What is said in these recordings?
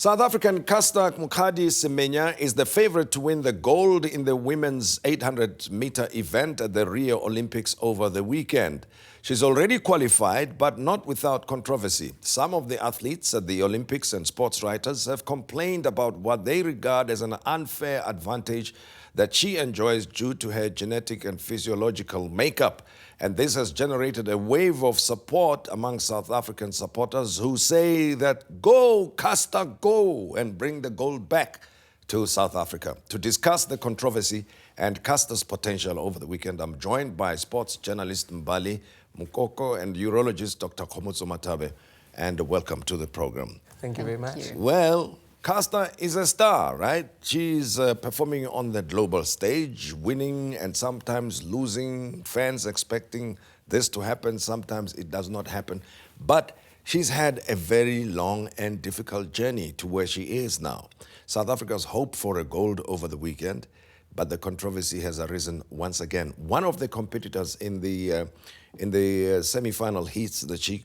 South African Caster Mokgadi Semenya is the favorite to win the gold in the women's 800-meter event at the Rio Olympics over the weekend. She's already qualified, but not without controversy. Some of the athletes at the Olympics and sports writers have complained about what they regard as an unfair advantage that she enjoys due to her genetic and physiological makeup. And this has generated a wave of support among South African supporters who say that go, Caster, go, and bring the gold back to South Africa. To discuss the controversy and Caster's potential over the weekend, I'm joined by sports journalist Mbali Mokoko and urologist Dr. Kgomotso Mathabe. And welcome to the program. Thank you very much. Well, Caster is a star, right? She's performing on the global stage, winning and sometimes losing, fans expecting this to happen. Sometimes it does not happen. But she's had a very long and difficult journey to where she is now. South Africa's hoped for a gold over the weekend, but the controversy has arisen once again. One of the competitors in the semi-final heats that she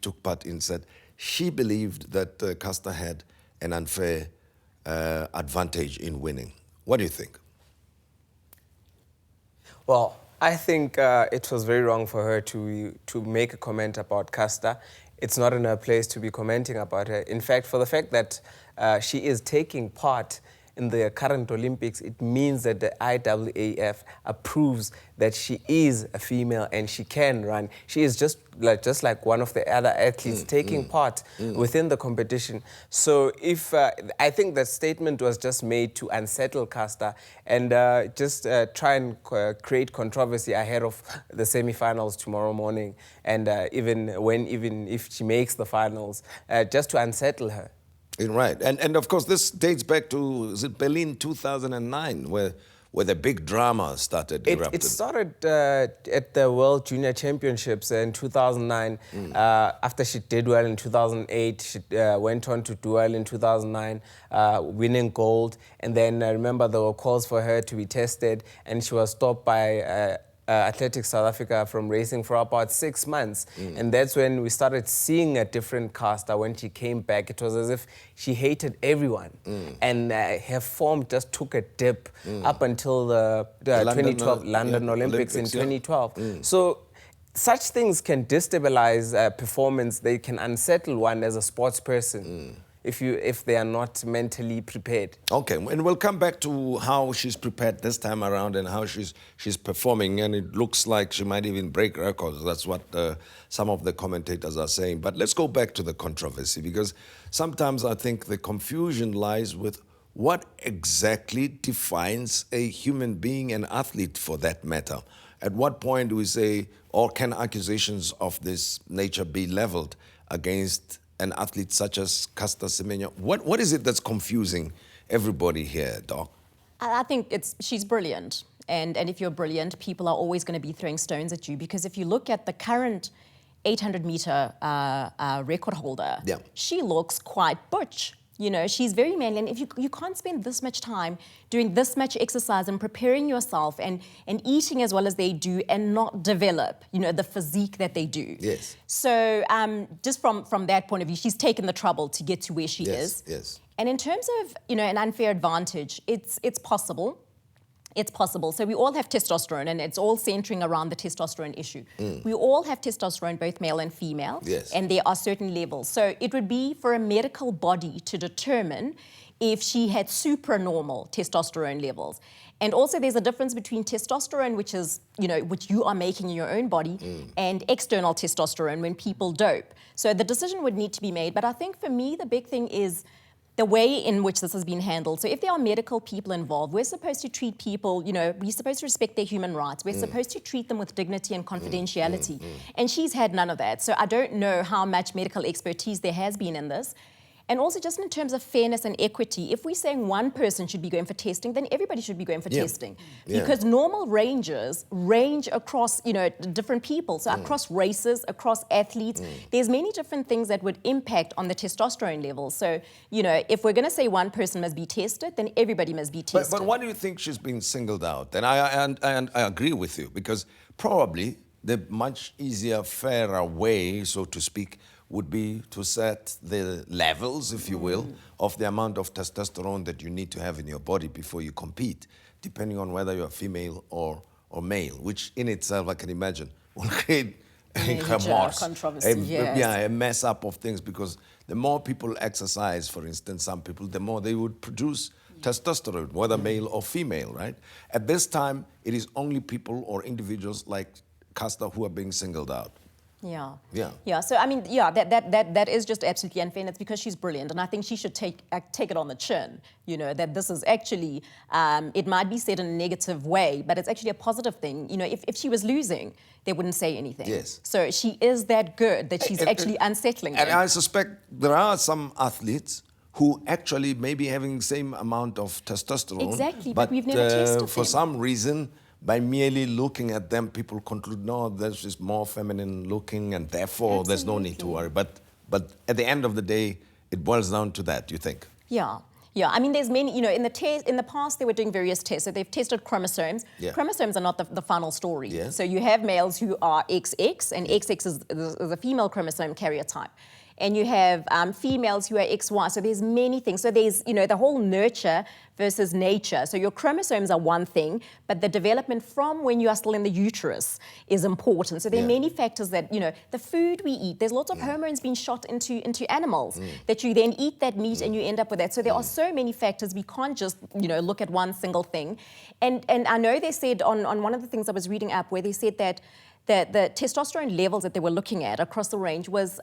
took part in said she believed that Caster had an unfair advantage in winning. What do you think? Well, I think it was very wrong for her to make a comment about Caster. It's not in her place to be commenting about her. In fact, for the fact that she is taking part in the current Olympics, it means that the IAAF approves that she is a female and she can run. She is just like one of the other athletes taking part within the competition. So if I think that statement was just made to unsettle Caster and just try and create controversy ahead of the semi-finals tomorrow morning, and even if she makes the finals, just to unsettle her. Right, and of course this dates back to, is it Berlin 2009, where the big drama started erupting? It started at the World Junior Championships in 2009. After she did well in 2008, she went on to do well in 2009, winning gold. And then I remember there were calls for her to be tested, and she was stopped by Athletics South Africa from racing for about 6 months. And that's when we started seeing a different Caster. When she came back, it was as if she hated everyone. And her form just took a dip up until the 2012 London Olympics in 2012. So such things can destabilize performance. They can unsettle one as a sports person. If they are not mentally prepared. Okay, and we'll come back to how she's prepared this time around and how she's performing, and it looks like she might even break records. That's what some of the commentators are saying. But let's go back to the controversy, because sometimes I think the confusion lies with what exactly defines a human being, an athlete for that matter. At what point do we say, or can accusations of this nature be leveled against an athlete such as Caster Semenya? What is it that's confusing everybody here, Doc? I think she's brilliant. And if you're brilliant, people are always going to be throwing stones at you, because if you look at the current 800-meter record holder, she looks quite butch. You know, she's very manly, and if you can't spend this much time doing this much exercise and preparing yourself and eating as well as they do and not develop, you know, the physique that they do. Yes. So just from that point of view, she's taken the trouble to get to where she is. Yes. And in terms of, you know, an unfair advantage, it's possible. It's possible. So we all have testosterone, and it's all centering around the testosterone issue. We all have testosterone, both male and female, and there are certain levels. So it would be for a medical body to determine if she had supranormal testosterone levels. And also there's a difference between testosterone, which is, you know, which you are making in your own body, and external testosterone when people dope. So the decision would need to be made. But I think for me, the big thing is the way in which this has been handled. So if there are medical people involved, we're supposed to treat people, you know, we're supposed to respect their human rights. We're supposed to treat them with dignity and confidentiality. And she's had none of that. So I don't know how much medical expertise there has been in this. And also just in terms of fairness and equity, if we're saying one person should be going for testing, then everybody should be going for testing. Because normal ranges range across, you know, different people. So across races, across athletes, there's many different things that would impact on the testosterone levels. So, you know, if we're going to say one person must be tested, then everybody must be tested. But why do you think she's been singled out? And I agree with you, because probably the much easier, fairer way, so to speak, would be to set the levels, if you will, of the amount of testosterone that you need to have in your body before you compete, depending on whether you're female or male, which in itself, I can imagine, will create controversy, a mess up of things, because the more people exercise, for instance, some people, the more they would produce testosterone, whether male or female, right? At this time, it is only people or individuals like Caster who are being singled out. Yeah. So I mean, that is just absolutely unfair, and it's because she's brilliant, and I think she should take it on the chin. You know, that this is actually, it might be said in a negative way, but it's actually a positive thing. You know, if she was losing, they wouldn't say anything. Yes. So she is that good that she's actually unsettling And them. I suspect there are some athletes who actually may be having the same amount of testosterone. Exactly, but we've never tested for them. some reason, by merely looking at them, people conclude, no, this is more feminine looking, and therefore there's no need to worry. But at the end of the day, it boils down to that, you think? Yeah. I mean, there's many, you know, in the past, they were doing various tests. So they've tested chromosomes. Yeah. Chromosomes are not the final story. Yeah. So you have males who are XX, and XX is a female chromosome carrier type. And you have females who are XY. So there's many things. So there's, you know, the whole nurture versus nature. So your chromosomes are one thing, but the development from when you are still in the uterus is important. So there are many factors that, you know, the food we eat, there's lots of hormones being shot into animals that you then eat that meat and you end up with that. So there are so many factors. We can't just, you know, look at one single thing. And I know they said on one of the things I was reading up where they said that the testosterone levels that they were looking at across the range was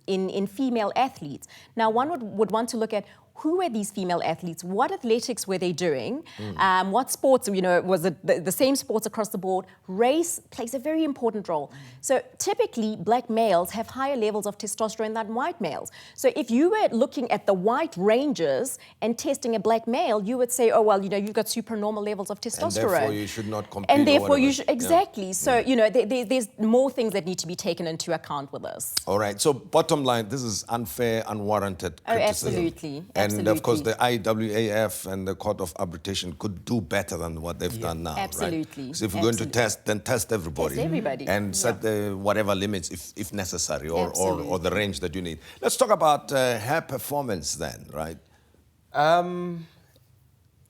in female athletes. Now, one would want to look at who were these female athletes? What athletics were they doing? What sports, you know, was it the same sports across the board? Race plays a very important role. So typically, black males have higher levels of testosterone than white males. So if you were looking at the white ranges and testing a black male, you would say, oh, well, you know, you've got supernormal levels of testosterone. And therefore, you should not compete. And therefore, you should, exactly. So, you know, there's more things that need to be taken into account with this. All right. So bottom line, this is unfair, unwarranted criticism. Absolutely. And of course, the IAAF and the Court of Arbitration could do better than what they've done now. Absolutely. Right? So if we're going to test, then test everybody. Test everybody. And set the whatever limits if necessary, or the range that you need. Let's talk about her performance then, right?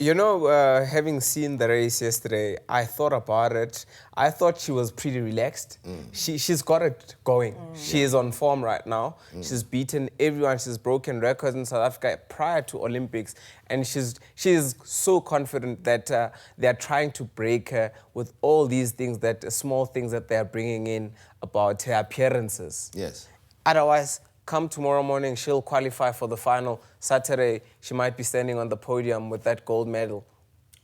You know, having seen the race yesterday, I thought about it. I thought she was pretty relaxed. She's got it going. She is on form right now. She's beaten everyone. She's broken records in South Africa prior to Olympics. And she is so confident that they're trying to break her with all these things, small things that they're bringing in about her appearances. Yes. Otherwise, come tomorrow morning, she'll qualify for the final. Saturday, she might be standing on the podium with that gold medal.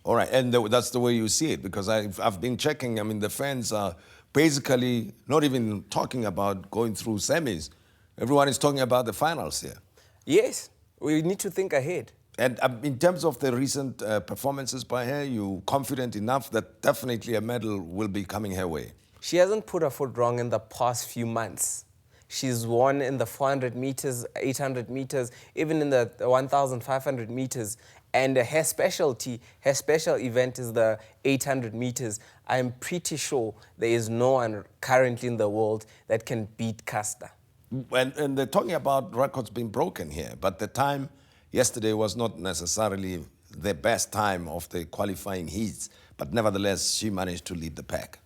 All right, and that's the way you see it, because I've been checking. I mean, the fans are basically not even talking about going through semis. Everyone is talking about the finals here. Yes, we need to think ahead. And in terms of the recent performances by her, you confident enough that definitely a medal will be coming her way? She hasn't put her foot wrong in the past few months. She's won in the 400 meters, 800 meters, even in the 1,500 meters. And her special event is the 800 meters. I'm pretty sure there is no one currently in the world that can beat Caster. And they're talking about records being broken here, but the time yesterday was not necessarily the best time of the qualifying heats, but nevertheless, she managed to lead the pack.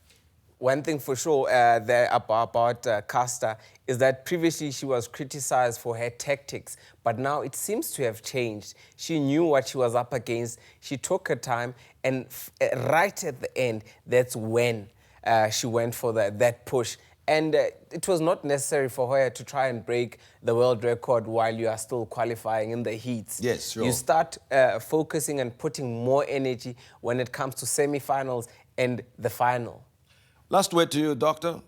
One thing for sure about Caster is that previously she was criticized for her tactics, but now it seems to have changed. She knew what she was up against. She took her time, and right at the end, that's when she went for that push. And it was not necessary for her to try and break the world record while you are still qualifying in the heats. Yes, sure. You start focusing and putting more energy when it comes to semifinals and the final. Last word to you, Doctor.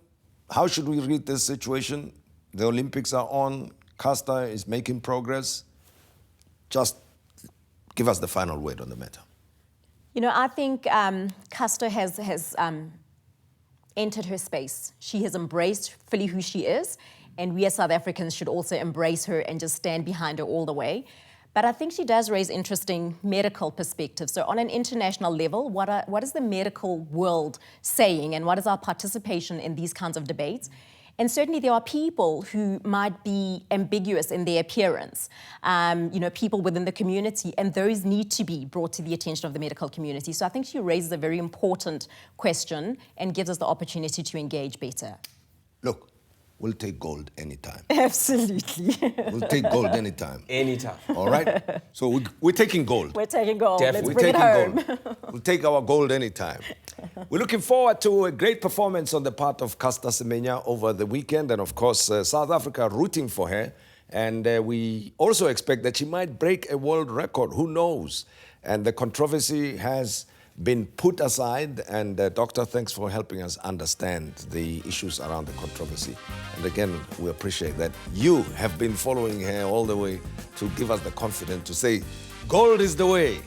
How should we read this situation? The Olympics are on. Caster is making progress. Just give us the final word on the matter. You know, I think Caster has entered her space. She has embraced fully who she is, and we as South Africans should also embrace her and just stand behind her all the way. But I think she does raise interesting medical perspectives. So on an international level, what is the medical world saying, and what is our participation in these kinds of debates? And certainly there are people who might be ambiguous in their appearance, people within the community, and those need to be brought to the attention of the medical community. So I think she raises a very important question and gives us the opportunity to engage better. Look, we'll take gold anytime. Absolutely. We'll take gold anytime. Anytime. All right? So we're taking gold. We're taking gold. Definitely. Let's bring it home. Gold. We'll take our gold anytime. We're looking forward to a great performance on the part of Caster Semenya over the weekend, and of course, South Africa rooting for her. And we also expect that she might break a world record. Who knows? And the controversy has been put aside. And Doctor, thanks for helping us understand the issues around the controversy. And again, we appreciate that you have been following her all the way to give us the confidence to say, gold is the way.